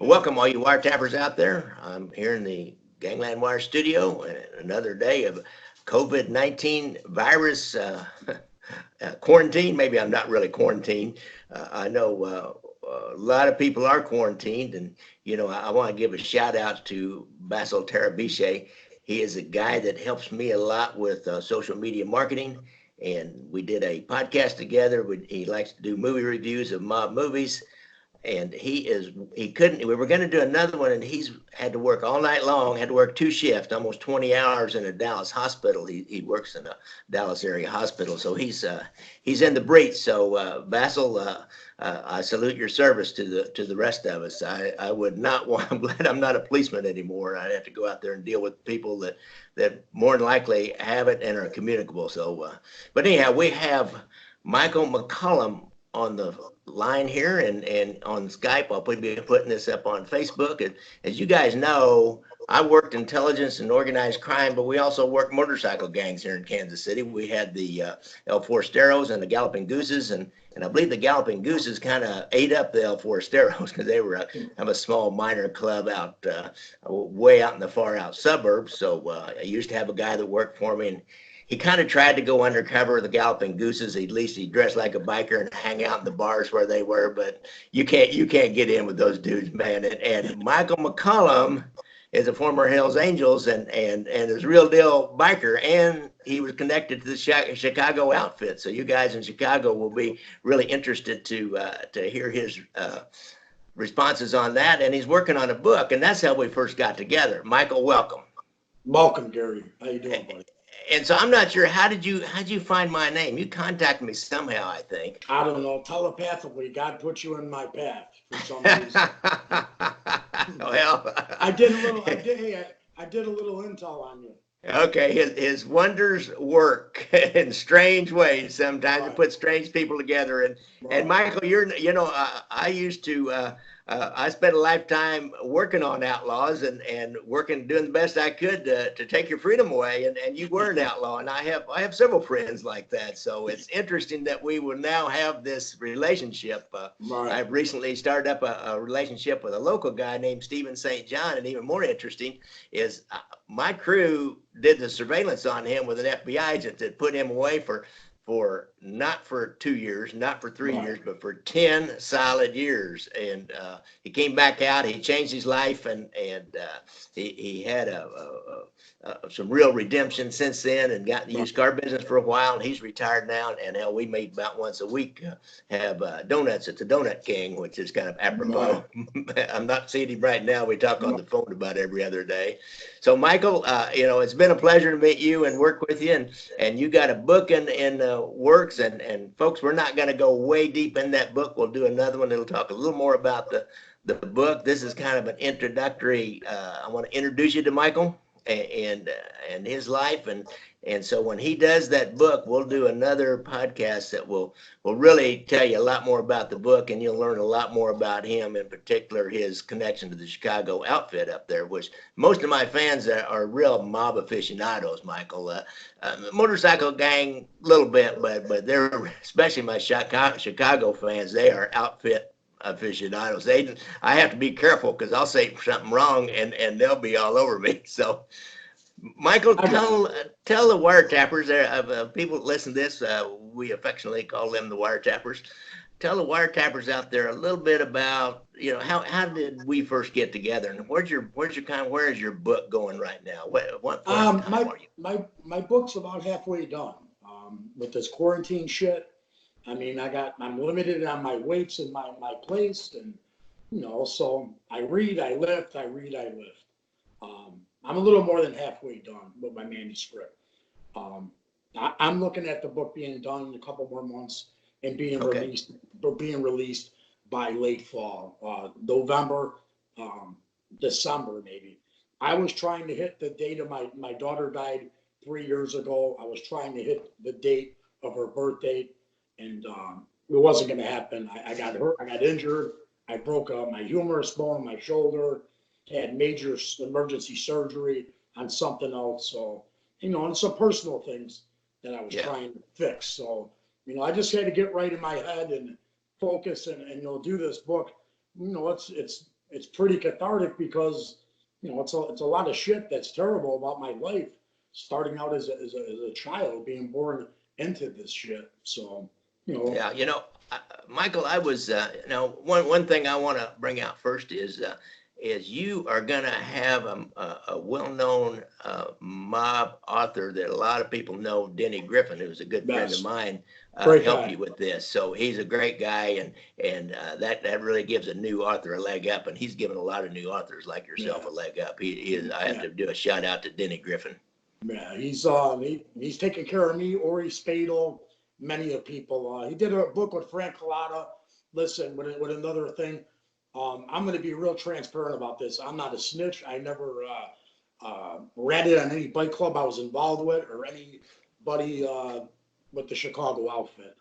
Welcome, all you wiretappers out there. I'm here in the Gangland Wire studio, and another day of COVID-19 virus quarantine. Maybe I'm not really quarantined. I know a lot of people are quarantined, and I want to give a shout out to Basil Tarabiche. He is a guy that helps me a lot with social media marketing, and we did a podcast together. He likes to do movie reviews of mob movies, and he couldn't. We were going to do another one, and he's had to work all night long, had to work two shifts, almost 20 hours in a Dallas hospital. He works in a Dallas area hospital, so he's in the breach. So Basil, I salute your service to the rest of us. I would not want. I'm glad I'm not a policeman anymore. I'd have to go out there and deal with people that more than likely have it and are communicable. So but anyhow, we have Michael McCollum on the line here and on Skype. I'll be putting this up on Facebook. And as you guys know, I worked intelligence and organized crime, but we also worked motorcycle gangs here in Kansas City. We had the El Forasteros and the Galloping Gooses, and I believe the Galloping Gooses kind of ate up the El Forasteros because they were a small minor club out way out in the far out suburbs. So I used to have a guy that worked for me, and he kind of tried to go undercover with the Galloping Gooses. At least he dressed like a biker and hang out in the bars where they were. But you can't get in with those dudes, man. And Michael McCollum is a former Hells Angels and is a real deal biker, and he was connected to the Chicago outfit. So you guys in Chicago will be really interested to hear his responses on that. And he's working on a book, and that's how we first got together. Michael, welcome. Welcome, Gary. How you doing, buddy? And so I'm not sure, how'd you find my name? You contacted me somehow, I think. I don't know. Telepathically, God put you in my path for some reason. Well, I did a little intel on you. Okay, his wonders work in strange ways. Sometimes Right. It puts strange people together. And Right. Michael, I used to. I spent a lifetime working on outlaws and doing the best I could to take your freedom away. And you were an outlaw, and I have several friends like that. So it's interesting that we will now have this relationship. Right. I've recently started up a relationship with a local guy named Stephen St. John, and even more interesting is my crew did the surveillance on him with an FBI agent that put him away for not for 2 years, not for 3 years, but for 10 solid years. And he came back out. He changed his life, and he had some real redemption since then, and got in the used car business for a while. And he's retired now. And hell, we meet about once a week, have donuts at the Donut King, which is kind of apropos. I'm not seeing him right now. We talk on the phone about every other day. So Michael, it's been a pleasure to meet you and work with you. And you got a book in works, and folks, we're not going to go way deep in that book. We'll do another one that'll talk a little more about the book. This is kind of an introductory. I want to introduce you to Michael and his life, and so when he does that book, we'll do another podcast that will really tell you a lot more about the book, and you'll learn a lot more about him, in particular his connection to the Chicago outfit up there, which most of my fans are real mob aficionados, Michael. Motorcycle gang a little bit, but they're, especially my Chicago fans, they are outfit aficionados. I have to be careful because I'll say something wrong and they'll be all over me. So Michael, tell the wiretappers there, people that listen to this, we affectionately call them the wiretappers. Tell the wiretappers out there a little bit about, how did we first get together, and where is your book going right now? What are you? My book's about halfway done. With this quarantine shit, I mean, I'm limited on my weights in my place, and so I read, I lift, I read, I lift. I'm a little more than halfway done with my manuscript. I'm looking at the book being done in a couple more months and being released by late fall, November, December maybe. I was trying to hit the date of my daughter died 3 years ago. I was trying to hit the date of her birth date, and it wasn't going to happen. I got hurt. I got injured. I broke my humerus bone in my shoulder. Had major emergency surgery on something else. So, and some personal things that I was trying to fix. So, I just had to get right in my head and focus and do this book. It's it's pretty cathartic because, you know, it's a lot of shit that's terrible about my life, starting out as a child, being born into this shit. So, you know. Yeah, Michael, I was, one thing I want to bring out first is you are going to have a well-known mob author that a lot of people know, Denny Griffin, who's a good friend of Yes. mine, Great help guy. you with this. So he's a great guy, and that really gives a new author a leg up, and he's given a lot of new authors like yourself Yeah. a leg up. He is. I have Yeah. to do a shout out to Denny Griffin. Yeah, he's taking care of me, Ori Spadel, many of people. He did a book with Frank Collada. Listen, with another thing, I'm going to be real transparent about this. I'm not a snitch. I never ratted on any bike club I was involved with or anybody with the Chicago outfit.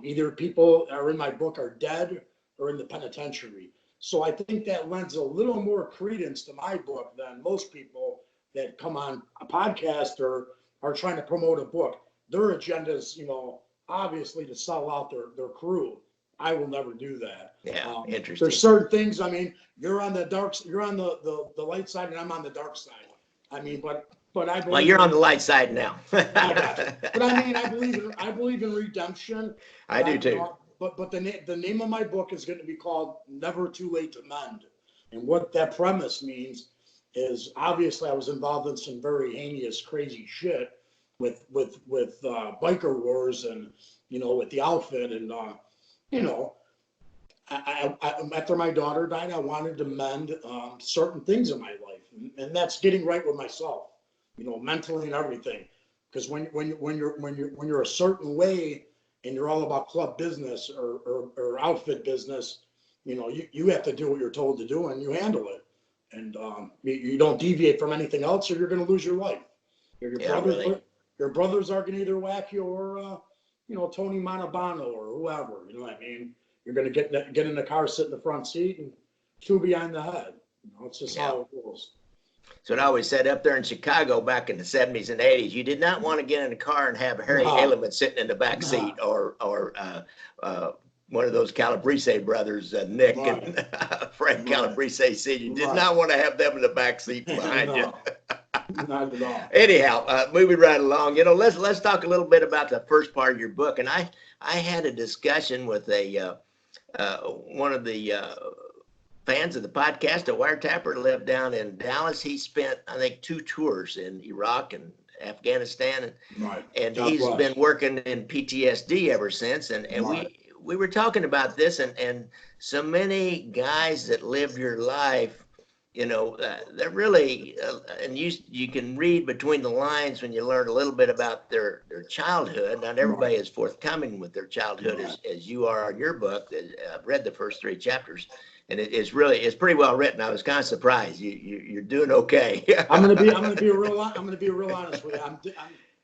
Either people that are in my book are dead or in the penitentiary. So I think that lends a little more credence to my book than most people that come on a podcast or are trying to promote a book. Their agenda is, you know, obviously to sell out their crew. I will never do that. Yeah, interesting. There's certain things. I mean, you're on the light side, and I'm on the dark side. I mean, but I believe. Well, you're on the light side now. I got you. But I mean, I believe in redemption. I do too. You know, but the name of my book is going to be called "Never Too Late to Mend," and what that premise means is obviously I was involved in some very heinous, crazy shit with biker wars and, you know, with the outfit and you know, I after my daughter died, I wanted to mend certain things in my life, and that's getting right with myself, you know, mentally and everything. Because when you're a certain way and you're all about club business or outfit business, you know, you have to do what you're told to do and you handle it. And you don't deviate from anything else, or you're going to lose your life. Your brothers are going to either whack you or, you know, Tony Montalbano or whoever. You know what I mean? You're going to get in the car, sit in the front seat, and two behind the head. You know, it's just how it goes. So it always said up there in Chicago back in the 70s and 80s, you did not want to get in a car and have Harry Haleman sitting in the back seat or one of those Calabrese brothers, Nick and Frank Calabrese Sr. You did not want to have them in the back seat behind you. Not at all. Anyhow, moving right along, you know, let's talk a little bit about the first part of your book. And I had a discussion with one of the fans of the podcast, a wiretapper, lived down in Dallas. He spent, I think, 2 tours in Iraq and Afghanistan, and he's been working in PTSD ever since. And we were talking about this, and so many guys that live your life, you know, they're really, and you can read between the lines when you learn a little bit about their childhood. Not everybody is forthcoming with their childhood as you are on your book. I've read the first 3 chapters. And it's pretty well written. I was kind of surprised. You're doing okay. I'm gonna be real honest with you.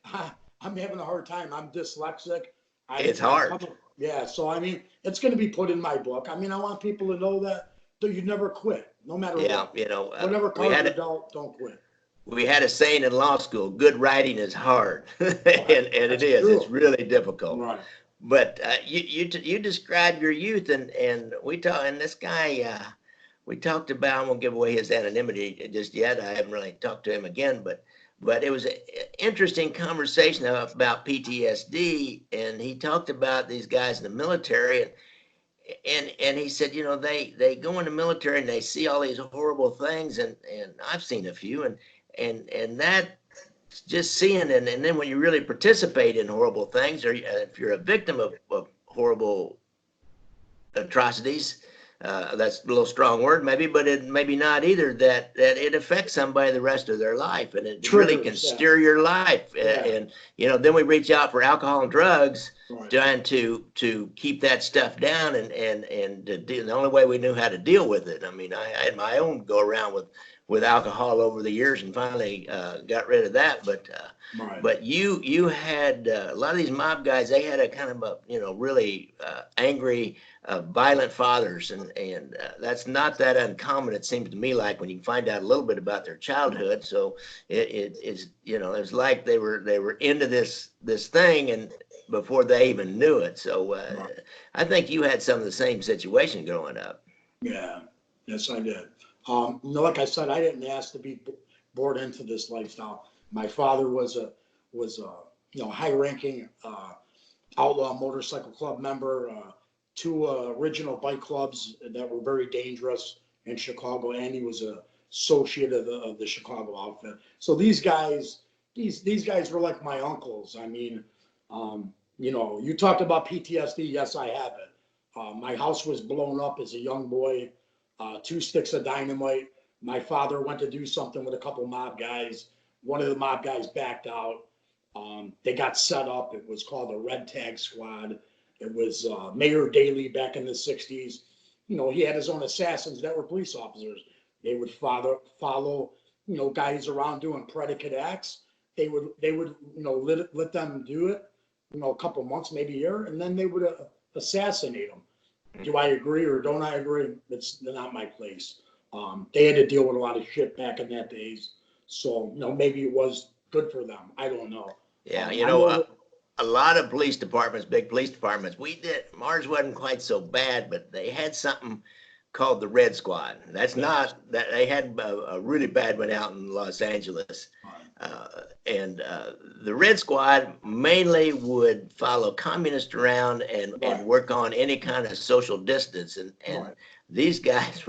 I'm having a hard time. I'm dyslexic. It's hard. Yeah. So I mean, it's gonna be put in my book. I mean, I want people to know that you never quit, no matter what. You know, whatever card you don't quit. We had a saying in law school: "Good writing is hard," and it is. True. It's really difficult. Right. But you described your youth, and we talked, and this guy, we talked about. I won't give away his anonymity just yet. I haven't really talked to him again, but it was an interesting conversation about PTSD, and he talked about these guys in the military, and he said, you know, they go in the military and they see all these horrible things, and I've seen a few, and that. Just seeing, and then when you really participate in horrible things, or if you're a victim of horrible atrocities, that's a little strong word maybe, but it maybe not either, that it affects somebody the rest of their life, and it really can steer your life. And you know, then we reach out for alcohol and drugs, trying to keep that stuff down, and the only way we knew how to deal with it. I mean, I had my own go around with alcohol over the years, and finally got rid of that. But you had a lot of these mob guys. They had a kind of a, you know, really angry, violent fathers, and that's not that uncommon. It seems to me like when you find out a little bit about their childhood. So it is, you know, it's like they were into this thing, and before they even knew it. So I think you had some of the same situation growing up. Yeah. Yes, I did. Like I said, I didn't ask to be born into this lifestyle. My father was a high-ranking outlaw motorcycle club member, two original bike clubs that were very dangerous in Chicago, and he was a associate of the Chicago outfit. So these guys were like my uncles. I mean, you talked about PTSD. Yes, I have it. My house was blown up as a young boy, 2 sticks of dynamite. My father went to do something with a couple mob guys. One of the mob guys backed out. They got set up. It was called the Red Tag Squad. It was Mayor Daley back in the 60s. He had his own assassins that were police officers. They would follow guys around doing predicate acts. They would let them do it, a couple months, maybe a year, and then they would assassinate them. Do I agree or don't I agree? It's not my place. They had to deal with a lot of shit back in that days. So, maybe it was good for them. I don't know. Yeah, I know that, a lot of police departments, big police departments, ours wasn't quite so bad, but they had something called the Red Squad. That's not that they had a really bad one out in Los Angeles. And the Red Squad mainly would follow communists around and work on any kind of social distance. And these guys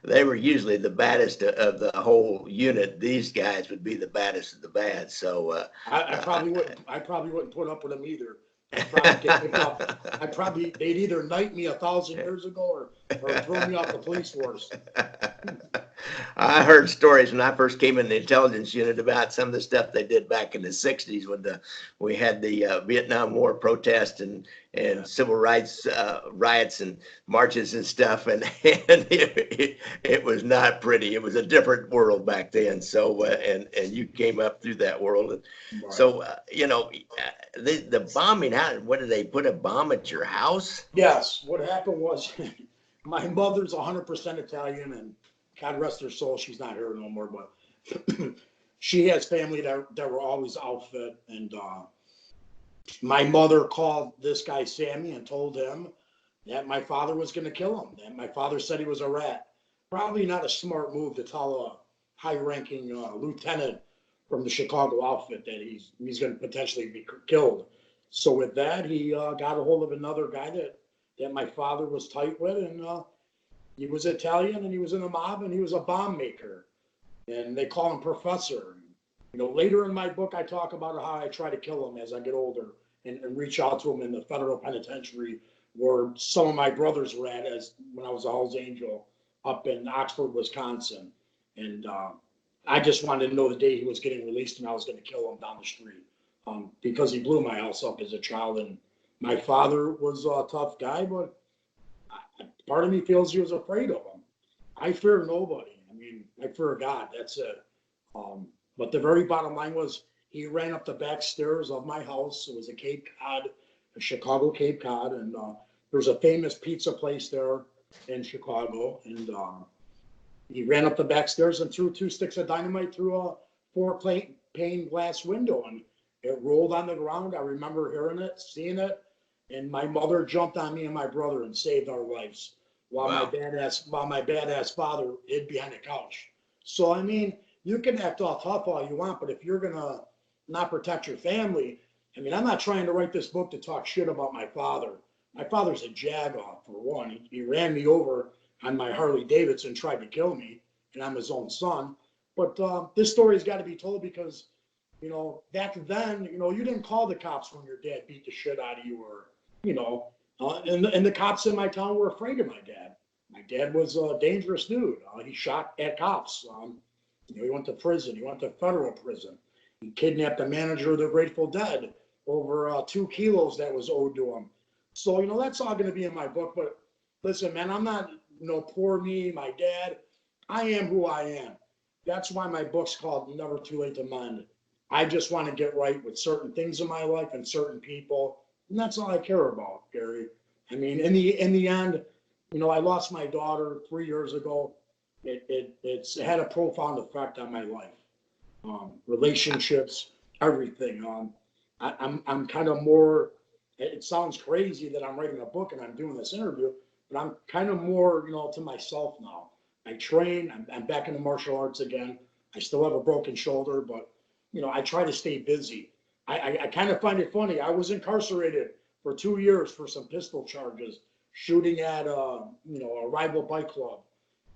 they were usually the baddest of the whole unit. These guys would be the baddest of the bad. So I probably wouldn't put up with them either. They'd either knight me 1,000 years ago or throw me off the police force. I heard stories when I first came in the intelligence unit about some of the stuff they did back in the 60s when we had the Vietnam War protests and civil rights riots and marches and stuff. And it was not pretty. It was a different world back then. So, and you came up through that world. So, the bombing, what did they put a bomb at your house? Yes. What happened was my mother's 100% Italian, and God rest her soul, she's not here no more, but she has family that were always outfit. And my mother called this guy Sammy and told him that my father was going to kill him. That my father said he was a rat. Probably not a smart move to tell a high-ranking lieutenant from the Chicago outfit that he's going to potentially be killed. So with that, he got a hold of another guy that my father was tight with, and he was Italian, and he was in the mob, and he was a bomb maker, and they call him Professor. Later in my book, I talk about how I try to kill him as I get older and reach out to him in the federal penitentiary where some of my brothers were at when I was a Hells Angel up in Oxford, Wisconsin. And I just wanted to know the day he was getting released, and I was going to kill him down the street because he blew my house up as a child. And my father was a tough guy, but part of me feels he was afraid of him. I fear nobody. I mean, I fear God. That's it. But the very bottom line was he ran up the back stairs of my house. It was a Cape Cod, a Chicago Cape Cod. And there's a famous pizza place there in Chicago. And he ran up the back stairs and threw 2 sticks of dynamite through a 4-pane glass window. And it rolled on the ground. I remember hearing it, seeing it. And my mother jumped on me and my brother and saved our lives while my badass father hid behind the couch. So, I mean, you can act all tough all you want, but if you're going to not protect your family, I mean, I'm not trying to write this book to talk shit about my father. My father's a jagoff, for one. He ran me over on my Harley Davidson, tried to kill me, and I'm his own son. But this story's got to be told because, back then, you didn't call the cops when your dad beat the shit out of you or, and the cops in my town were afraid of my dad. My dad was a dangerous dude. He shot at cops. He went to prison. He went to federal prison. He kidnapped the manager of the Grateful Dead over 2 kilos that was owed to him. So, that's all going to be in my book. But listen, man, I'm not, poor me, my dad. I am who I am. That's why my book's called Never Too Late to Mend. I just want to get right with certain things in my life and certain people. And that's all I care about, Gary. I mean, in the end, I lost my daughter 3 years ago. It's had a profound effect on my life, relationships, everything. I'm kind of more. It sounds crazy that I'm writing a book and I'm doing this interview, but I'm kind of more, to myself now. I train. I'm back into martial arts again. I still have a broken shoulder, but I try to stay busy. I kind of find it funny. I was incarcerated for 2 years for some pistol charges, shooting at a rival bike club.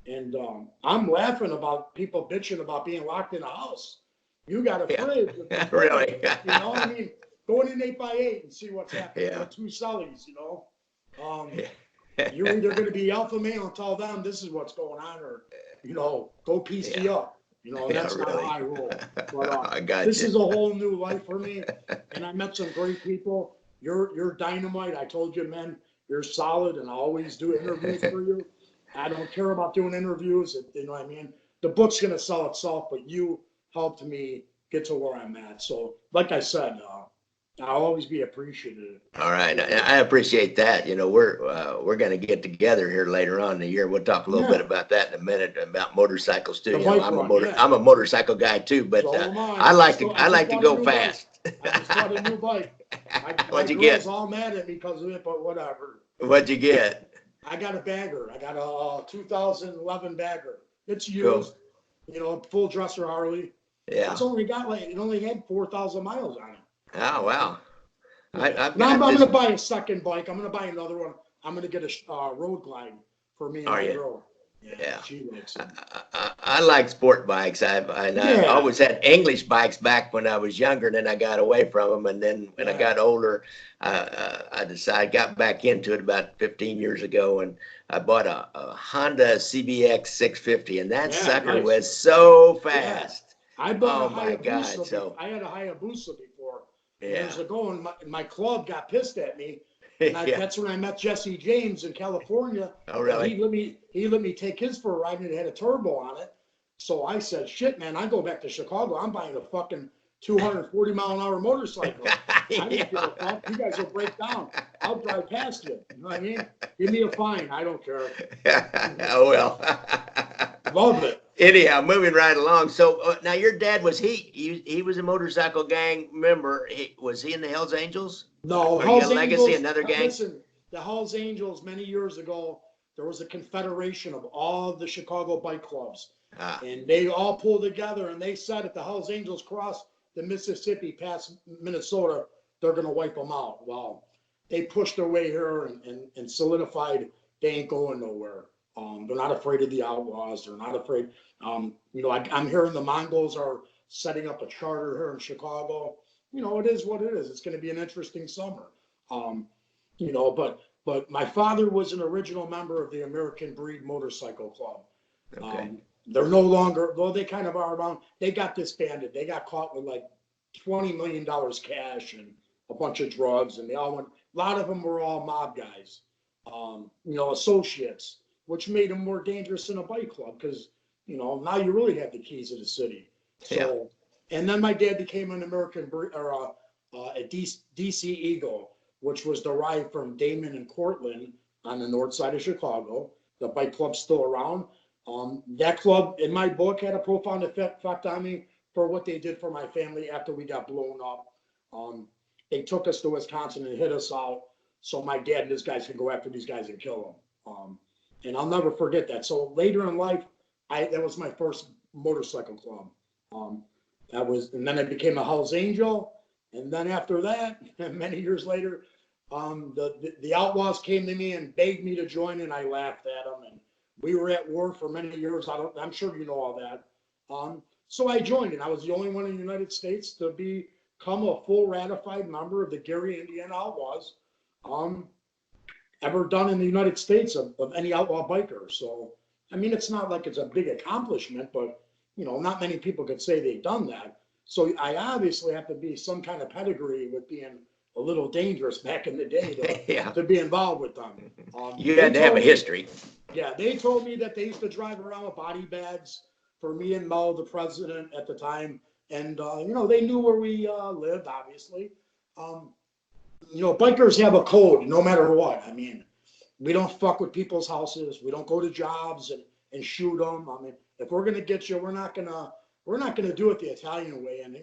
And I'm laughing about people bitching about being locked in a house. You got a Yeah. fridge with the Really? I mean, going in 8x8 and see what's happening. Yeah. Two cellies, Yeah. You're either going to be alpha male and tell them this is what's going on, or go PC Yeah. up. That's not Really. how I roll. But I got this you. is a whole new life for me, and I met some great people. You're dynamite. I told you, man, you're solid, and I always do interviews for you. I don't care about doing interviews. You know what I mean? The book's going to sell itself, but you helped me get to where I'm at. So, like I said, I'll always be appreciative. All right, I appreciate that. We're going to get together here later on in the year. We'll talk a little bit about that in a minute about motorcycles too. The bike run, yeah. I'm a motorcycle guy too, but So am I. I like just to bought go a new fast. bike. I just bought a new bike. My What'd you girl's get? all mad at me because of it, but whatever. What'd you get? I got a bagger. I got a 2011 bagger. It's Cool. used, full dresser Harley. Yeah. It only had 4,000 miles on it. Oh, wow. I've Now I'm got going this. to buy a second bike. I'm going to buy another one. I'm going to get a road glide for me and Are my you? girl. Yeah. She likes it. I like sport bikes. I always had English bikes back when I was younger, and then I got away from them. And then when I got older, I got back into it about 15 years ago, and I bought a Honda CBX 650, and that sucker nice. was so fast. I bought Oh my God! So I had a Hayabusa before years yeah, ago, and my club got pissed at me. And yeah. that's when I met Jesse James in California. Oh really? He let me take his for a ride, and it had a turbo on it. So I said, "Shit, man, I go back to Chicago. I'm buying a fucking 240-mile-an-hour motorcycle. I don't give a fuck. You guys will break down. I'll drive past you. You know what I mean? Give me a fine. I don't care." Oh well. Love it. Anyhow, moving right along. So now your dad he was a motorcycle gang member. Was he in the Hells Angels? No, Or you Hells got Legacy, Angels. another gang? Listen, the Hells Angels many years ago, there was a confederation of all the Chicago bike clubs. And they all pulled together, and they said if the Hells Angels cross the Mississippi past Minnesota, they're going to wipe them out. Well, they pushed their way here and solidified they ain't going nowhere. They're not afraid of the outlaws. They're not afraid. I'm hearing the Mongols are setting up a charter here in Chicago. It is what it is. It's going to be an interesting summer. But my father was an original member of the American Breed Motorcycle Club. Okay. They're no longer, though they kind of are around, they got disbanded. They got caught with like $20 million cash and a bunch of drugs, and they all went, a lot of them were all mob guys, associates, which made them more dangerous in a bike club because, now you really have the keys of the city. So, and then my dad became an American or a DC Eagle, which was derived from Damon and Cortland on the north side of Chicago. The bike club's still around. That club, in my book, had a profound effect on me for what they did for my family after we got blown up. They took us to Wisconsin and hit us out so my dad and his guys could go after these guys and kill them. And I'll never forget that. So later in life, that was my first motorcycle club. And then I became a Hells Angel. And then after that, many years later, the Outlaws came to me and begged me to join, and I laughed at them. And we were at war for many years. I'm sure you know all that. So I joined, and I was the only one in the United States to become a full ratified member of the Gary Indiana Outlaws ever done in the United States of any outlaw biker. So, I mean, it's not like it's a big accomplishment, but, not many people could say they've done that. So I obviously have to be some kind of pedigree with being a little dangerous back in the day to be involved with them. You had to have a history. Yeah, they told me that they used to drive around with body bags for me and Mo, the president at the time. And, they knew where we lived, obviously. Bikers have a code no matter what. I mean, we don't fuck with people's houses. We don't go to jobs and shoot them. I mean, if we're going to get you, we're not going to do it the Italian way and,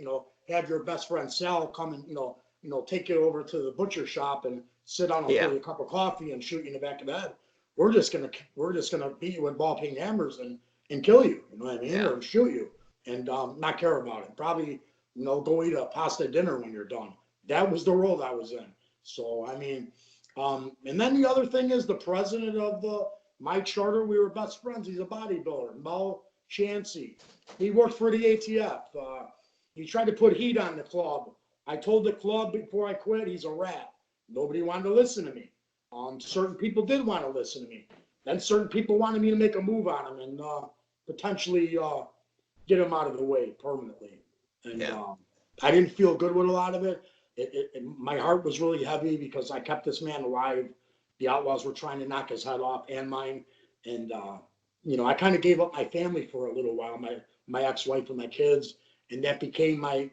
have your best friend Sal come and, take you over to the butcher shop and sit down and pour you a cup of coffee and shoot you in the back of the head. we're just gonna beat you with ball peen hammers and kill you. You know what I mean? Yeah. Or shoot you and not care about it. Probably, go eat a pasta dinner when you're done. That was the world I was in. So I mean, and then the other thing is the president of my charter. We were best friends. He's a bodybuilder, Mel Chansey. He worked for the ATF. He tried to put heat on the club. I told the club before I quit, he's a rat. Nobody wanted to listen to me. Certain people did want to listen to me. Then certain people wanted me to make a move on him and potentially get him out of the way permanently. And I didn't feel good with a lot of it. My heart was really heavy because I kept this man alive. The outlaws were trying to knock his head off and mine. And, I kind of gave up my family for a little while, my ex-wife and my kids. And that became my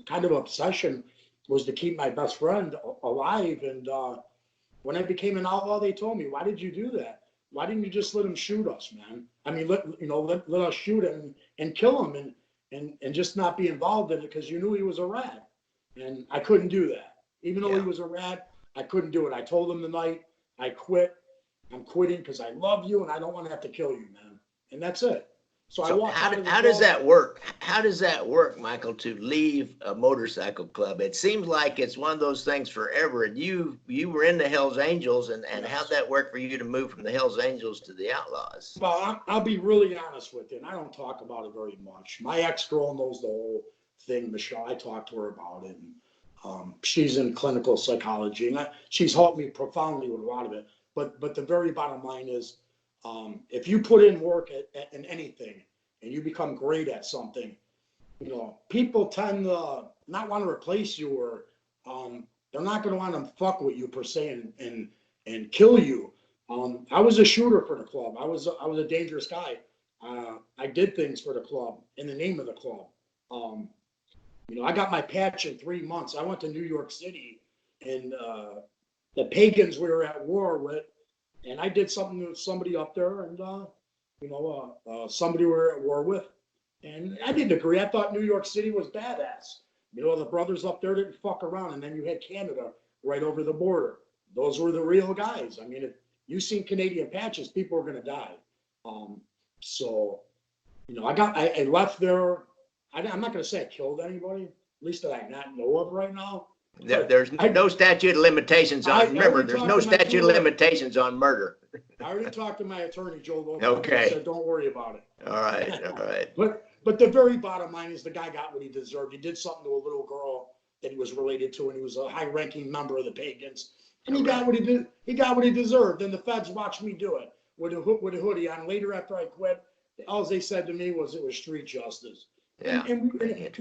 kind of obsession, was to keep my best friend alive. And when I became an outlaw, they told me, why did you do that? Why didn't you just let him shoot us, man? I mean, let us shoot him and kill him and just not be involved in it because you knew he was a rat. And I couldn't do that. Even though he was a rat, I couldn't do it. I told him the night I quit. I'm quitting because I love you and I don't want to have to kill you, man. And that's it. So I walked out of the how does that work? How does that work, Michael, to leave a motorcycle club? It seems like it's one of those things forever. And you were in the Hells Angels, and how'd that work for you to move from the Hells Angels to the Outlaws? Well, I'll be really honest with you, and I don't talk about it very much. My ex-girl knows the whole thing, Michelle. I talked to her about it. And, she's in clinical psychology, and she's helped me profoundly with a lot of it. But the very bottom line is, if you put in work in anything and you become great at something, people tend to not want to replace you, or they're not going to want to fuck with you per se and kill you. I was a shooter for the club. I was a dangerous guy. I did things for the club in the name of the club. I got my patch in 3 months. I went to New York City, and the pagans we were at war with, and I did something with somebody up there, and somebody we were at war with, and I didn't agree. I thought New York City was badass. The brothers up there didn't fuck around, and then you had Canada right over the border. Those were the real guys. I mean, if you seen Canadian patches, people were gonna die. So I left there. I'm not gonna say I killed anybody, at least that I not know of right now. There's no statute of limitations on. Remember, there's no statute of limitations on murder. I already talked to my attorney, Joe Lopez. Okay. I said, don't worry about it. All right. But the very bottom line is the guy got what he deserved. He did something to a little girl that he was related to, and he was a high-ranking member of the pagans. And he got what he did. He got what he deserved. And the feds watched me do it with a hoodie on. Later, after I quit, all they said to me was it was street justice. Yeah. And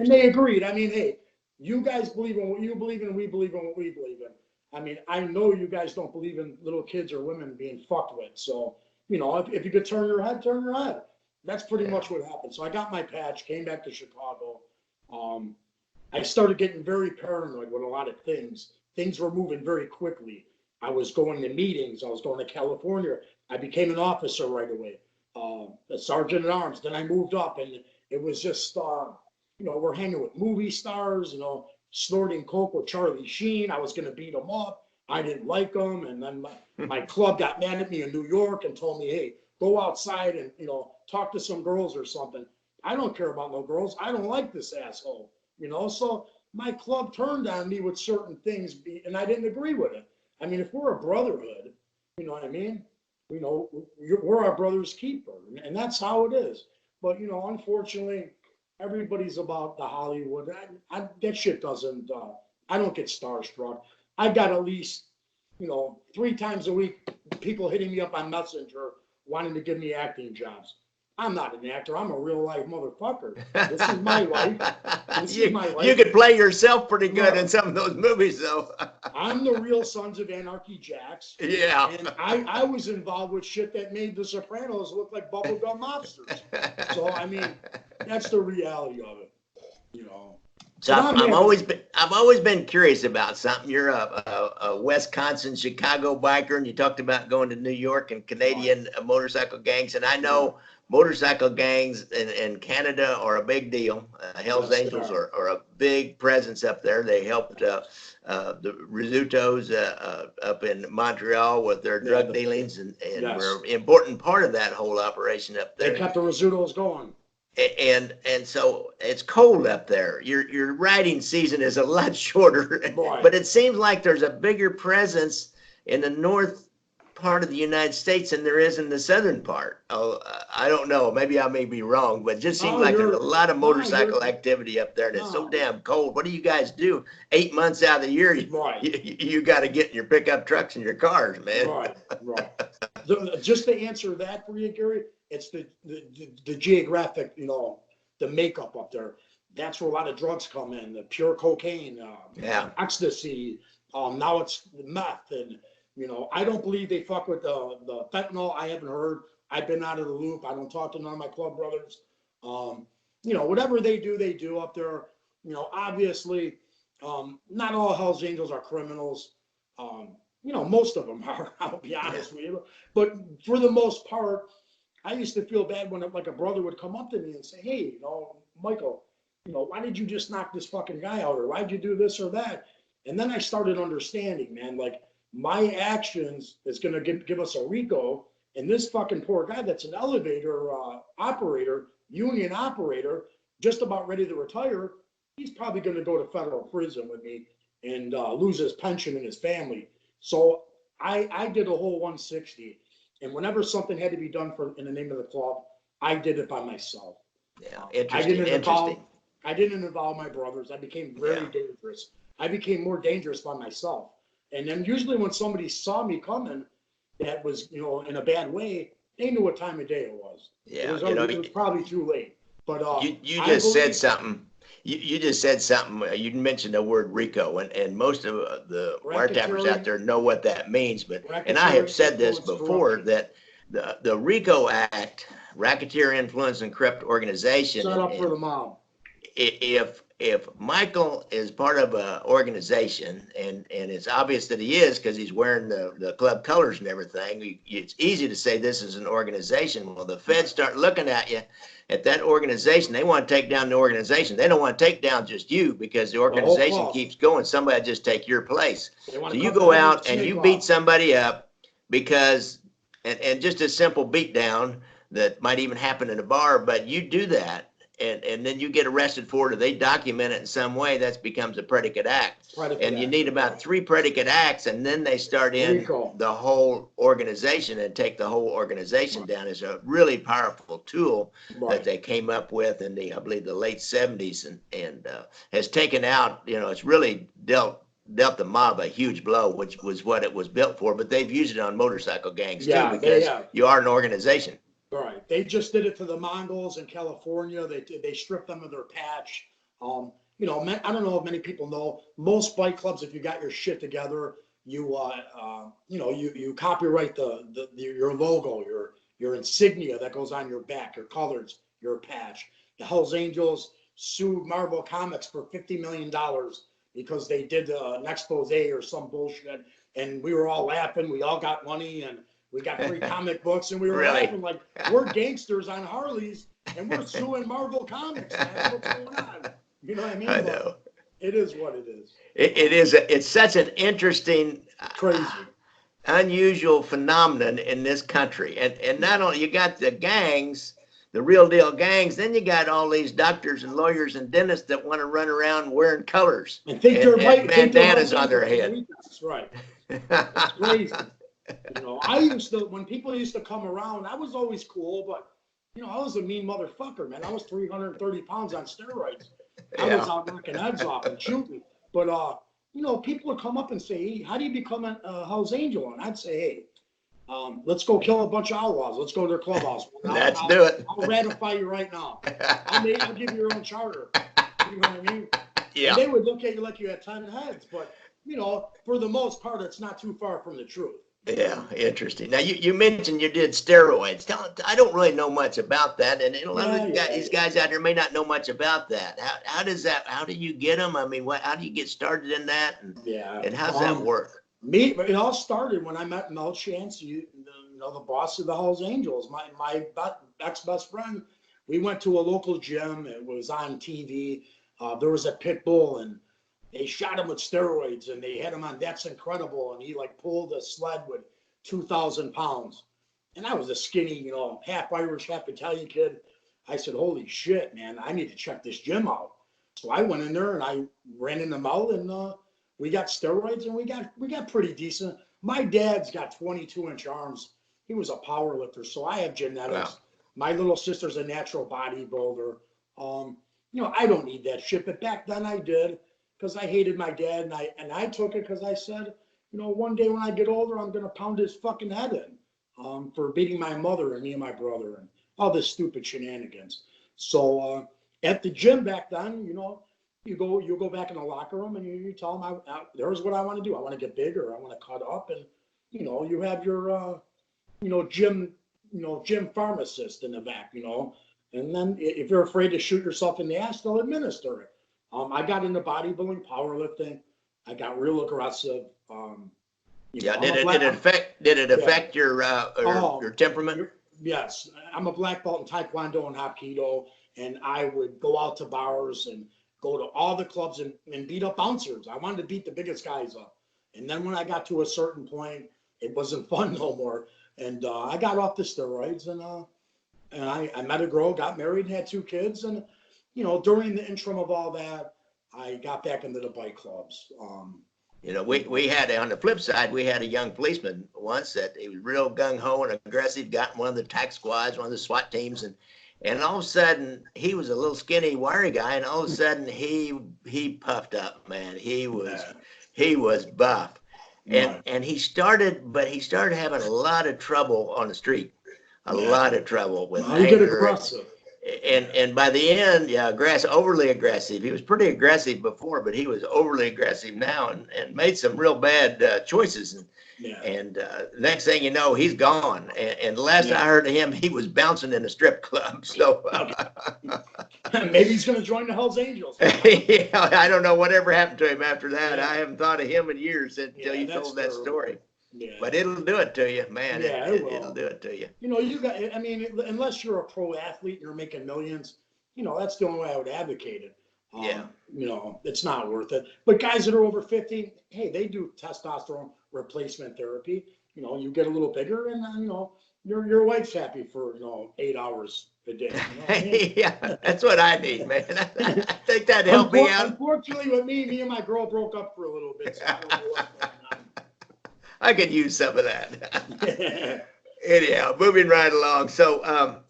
they agreed. I mean, hey, you guys believe in what you believe in, we believe in what we believe in. I mean, I know you guys don't believe in little kids or women being fucked with. So, if you could turn your head, turn your head. That's pretty much what happened. So I got my patch, came back to Chicago. I started getting very paranoid with a lot of things. Things were moving very quickly. I was going to meetings. I was going to California. I became an officer right away, a sergeant at arms. Then I moved up, and it was just, we're hanging with movie stars, snorting coke with Charlie Sheen. I was going to beat him up. I didn't like him. And then my club got mad at me in New York and told me, hey, go outside and, talk to some girls or something. I don't care about no girls. I don't like this asshole, So my club turned on me with certain things, and I didn't agree with it. I mean, if we're a brotherhood, you know what I mean? We're our brother's keeper, and that's how it is. But, unfortunately, everybody's about the Hollywood. That shit doesn't, I don't get starstruck. I got at least, 3 times a week, people hitting me up on Messenger wanting to give me acting jobs. I'm not an actor. I'm a real life motherfucker. This is my life. You could play yourself pretty good in some of those movies, though. I'm the real Sons of Anarchy Jacks. Yeah. And I was involved with shit that made the Sopranos look like bubblegum mobsters. So, I mean, that's the reality of it, So But I've always been curious about something. You're a Wisconsin, Chicago biker, and you talked about going to New York and Canadian motorcycle gangs. And I know motorcycle gangs in Canada are a big deal. Hells yes, they Angels are. are a big presence up there. They helped the Rizzutos up in Montreal with their Yeah, drug dealings, and yes, were an important part of that whole operation up they there. kept the Rizzutos going. And so it's cold up there. Your riding season is a lot shorter, Boy, but it seems like there's a bigger presence in the north part of the United States than there is in the southern part. Oh, I don't know. Maybe I may be wrong, but it just seems no, like there's a lot of you're motorcycle activity up there, and it's so no, damn cold. What do you guys do? 8 months out of the year, right, you got to get in your pickup trucks and your cars, man. right. Just to answer that for you, Gary, it's the geographic, the makeup up there. That's where a lot of drugs come in, the pure cocaine, Yeah. ecstasy. Now it's meth, and I don't believe they fuck with the fentanyl. I haven't heard. I've been out of the loop. I don't talk to none of my club brothers. Whatever they do up there. Obviously, not all Hells Angels are criminals. Most of them are. I'll be honest with you, but for the most part, I used to feel bad when like a brother would come up to me and say, "Hey, Michael, why did you just knock this fucking guy out, or why'd you do this or that?" And then I started understanding, man, like my actions is gonna give us a RICO, and this fucking poor guy that's an elevator operator, union operator, just about ready to retire, he's probably gonna go to federal prison with me and lose his pension and his family. So I did a whole 160. And whenever something had to be done in the name of the club, I did it by myself. Yeah. I didn't Interesting. involve my brothers. I became very dangerous. I became more dangerous by myself. And then usually when somebody saw me coming, that was in a bad way, they knew what time of day it was. Yeah. It was probably too late. But You I just said believe something. You just said something. You mentioned the word RICO, and most of the wiretappers out racketeering, there know what that means. And I have racketeering, said this influence, before, corruption. that the RICO Act, Racketeer Influence and Corrupt Organization, Set up for and the mob. if Michael is part of an organization, and it's obvious that he is because he's wearing the club colors and everything, it's easy to say this is an organization. Well, the feds start looking at that organization. They want to take down the organization. They don't want to take down just you, because the The whole organization club. keeps going. Somebody just take your place. They want So to you cut the go head of out the and snake you beat off. somebody up because, and just a simple beat down that might even happen in a bar, but you do that, and then you get arrested for it, or they document it in some way, that becomes a predicate act. And you need about 3 predicate acts, and then they start in RICO. the whole organization and take the whole organization down. Is a really powerful tool that Right. they came up with in I believe the late 70s, and has taken out, it's really dealt the mob a huge blow, which was what it was built for. But they've used it on motorcycle gangs too, Yeah, they because have. you are an organization. Right. They just did it to the Mongols in California. They stripped them of their patch. I don't know if many people know, most bike clubs, if you got your shit together, you copyright your logo, your insignia that goes on your back, your colors, your patch. The Hells Angels sued Marvel Comics for $50 million because they did an expose or some bullshit, and we were all laughing. We all got money, and we got free comic books, and we were Really? laughing like we're gangsters on Harleys, and we're suing Marvel Comics, man. What's going on? You know what I mean? I But know. it is what it is. It's such an interesting, Crazy. unusual phenomenon in this country. And not only you got the gangs, the real deal gangs, then you got all these doctors and lawyers and dentists that want to run around wearing colors And think they're and Hells bandanas on their Angels on the head. weekends, right? It's crazy. I used to, when people used to come around, I was always cool, but I was a mean motherfucker, man. I was 330 pounds on steroids. I was Yeah. out knocking heads off and shooting. But people would come up and say, "Hey, how do you become a Hells Angel?" And I'd say, "Hey, let's go kill a bunch of outlaws. Let's go to their clubhouse. Let's do it. I'll ratify you right now. I'll give you your own charter." You know what I mean? Yeah. And they would look at you like you had 10 heads, but for the most part, it's not too far from the truth. Yeah, interesting. Now you mentioned you did steroids. I don't really know much about that, and a lot of these guys out there may not know much about that. How does that? How do you get them? I mean, how do you get started in that, and how does that work? It all started when I met Mel Chance, the boss of the Hells Angels, my ex-best friend. We went to a local gym. It was on TV. There was a pit bull, and they shot him with steroids, and they had him on That's Incredible, and he like pulled a sled with 2,000 pounds. And I was a skinny, half Irish, half Italian kid. I said, holy shit, man, I need to check this gym out. So I went in there and I ran in the mouth, and we got steroids, and we got pretty decent. My dad's got 22-inch arms. He was a power lifter, so I have genetics. Wow. My little sister's a natural bodybuilder. I don't need that shit, but back then I did, because I hated my dad, and I took it because I said, one day when I get older, I'm gonna pound his fucking head in, for beating my mother and me and my brother and all this stupid shenanigans. So at the gym back then, you go back in the locker room and you tell them, there's what I want to do. I want to get bigger. I want to cut up, and you have your gym pharmacist in the back, and then if you're afraid to shoot yourself in the ass, they'll administer it. I got into bodybuilding, powerlifting. I got real aggressive. Did it affect your temperament? Yes, I'm a black belt in Taekwondo and Hapkido, and I would go out to bars and go to all the clubs and beat up bouncers. I wanted to beat the biggest guys up. And then when I got to a certain point, it wasn't fun no more. And I got off the steroids, and I met a girl, got married, and had 2 kids. And during the interim of all that, I got back into the bike clubs. We had, on the flip side, we had a young policeman once that he was real gung-ho and aggressive, got in one of the tax squads, one of the SWAT teams, and all of a sudden, he was a little skinny, wiry guy, and all of a sudden, he puffed up, man. He was buff. And he started having a lot of trouble on the street. A lot of trouble with anger. You get aggressive. And by the end, overly aggressive. He was pretty aggressive before, but he was overly aggressive now and made some real bad choices. And next thing you know, he's gone. And the last I heard of him, he was bouncing in a strip club. So maybe he's going to join the Hells Angels. I don't know whatever happened to him after that. I haven't thought of him in years until you told that story. Yeah. But it'll do it to you, man. It'll do it to you. Unless you're a pro athlete and you're making millions, that's the only way I would advocate it. It's not worth it. But guys that are over 50, hey, they do testosterone replacement therapy. You get a little bigger, and your wife's happy for 8 hours a day. Yeah, that's what I need, man. I think that'd help me out. Unfortunately, with me and my girl broke up for a little bit, so I don't know what's going on. I could use some of that. Anyhow, moving right along. So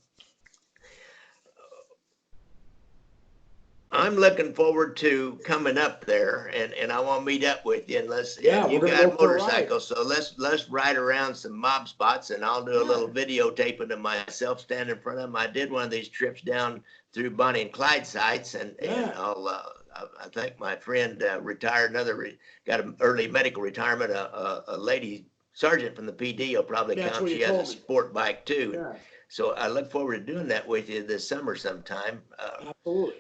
I'm looking forward to coming up there, and I want to meet up with you. Unless you got a motorcycle, so let's ride around some mob spots, and I'll do a little videotaping of myself standing in front of them. I did one of these trips down through Bonnie and Clyde sites, and I think my friend retired, got an early medical retirement, a lady sergeant from the PD will probably count. She has a sport bike too. Yeah. So I look forward to doing that with you this summer sometime. Absolutely.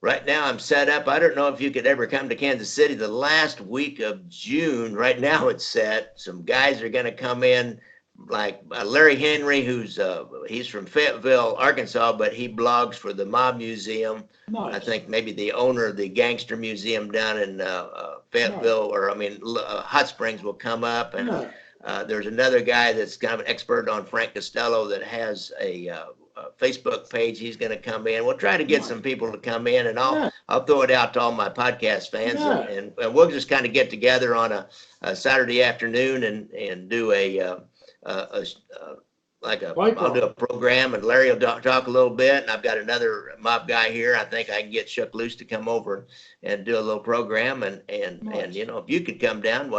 Right now I'm set up. I don't know if you could ever come to Kansas City the last week of June. Right now it's set. Some guys are going to come in, like Larry Henry, he's from Fayetteville, Arkansas, but he blogs for the Mob Museum. Nice. I think maybe the owner of the Gangster Museum down in Fayetteville, Hot Springs will come up. And there's another guy that's kind of an expert on Frank Costello that has a Facebook page. He's going to come in. We'll try to get some people to come in, and I'll throw it out to all my podcast fans, and we'll just kind of get together on a Saturday afternoon and do I'll do a program, and Larry will talk a little bit, and I've got another mob guy here. I think I can get shook loose to come over and do a little program, and if you could come down,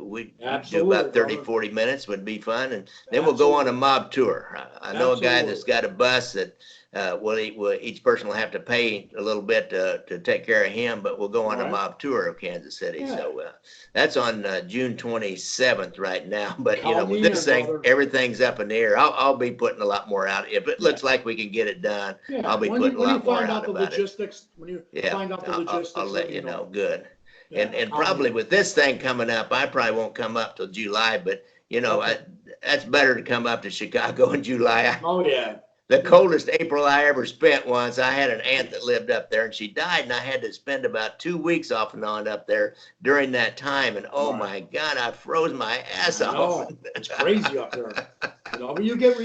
we do about 30-40 minutes would be fun, and then we'll go on a mob tour. I know a guy that's got a bus that each person will have to pay a little bit to take care of him, but we'll go on a Right. mob tour of Kansas City. Yeah. So that's on June 27th right now. But Count with me this in, thing, brother. everything's up in the air. I'll be putting a lot more out. If it looks like we can get it done, Yeah. I'll be when putting a you lot more find out out the about it. logistics, when you find out the logistics, I'll let you know. Good. Yeah, And count probably me with this thing coming up, I probably won't come up till July, but Okay. that's better to come up to Chicago in July. Oh yeah. The coldest April I ever spent once, I had an aunt that lived up there and she died, and I had to spend about 2 weeks off and on up there during that time. And oh Right. my God, I froze my ass I off. know. It's crazy up there. But you get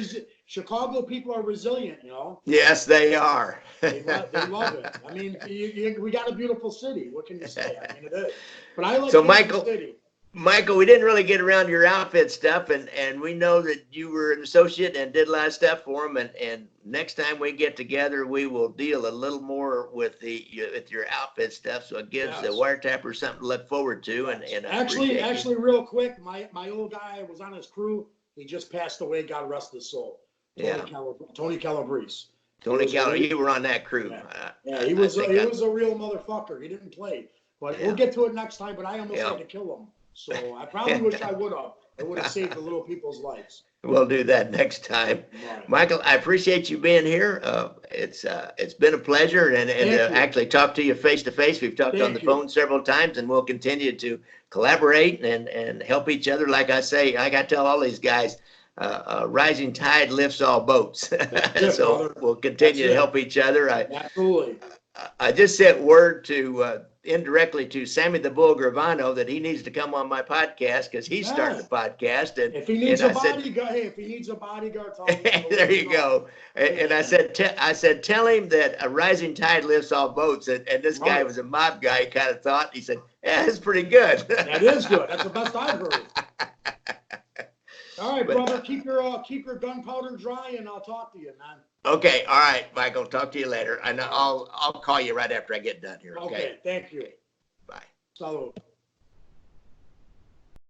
Chicago people are resilient. Yes, they are. They love it. I mean, we got a beautiful city. What can you say? I mean, it is. But I like So Kansas City. Michael, we didn't really get around your outfit stuff, and we know that you were an associate and did a lot of stuff for them. And next time we get together, we will deal a little more with your outfit stuff, so it gives the wiretappers something to look forward to. And actually, real quick, my old guy was on his crew. He just passed away. God rest his soul. Tony Calabrese. Tony Calabrese, you were on that crew. Yeah, he was a real motherfucker. He didn't play. But we'll get to it next time. But I almost had to kill him. So I probably wish I would have. It would have saved the little people's lives. We'll do that next time. Right. Michael, I appreciate you being here. It's been a pleasure and actually talk to you face to face. We've talked on the phone several times, and we'll continue to collaborate and help each other. Like I say, I got to tell all these guys, rising tide lifts all boats. So we'll continue to help each other. Absolutely. I just sent word to indirectly to Sammy the Bull Gravano that he needs to come on my podcast because he's starting a podcast. And if he needs a bodyguard, tell him. There you go. And I said, tell him that a rising tide lifts all boats. And this guy was a mob guy. He kind of thought. He said, "Yeah, that's pretty good." That is good. That's the best I've heard. All right, brother. Keep your gunpowder dry, and I'll talk to you, man. Okay. All right, Michael. Talk to you later. And I'll call you right after I get done here. Okay. Thank you. Bye. Salud.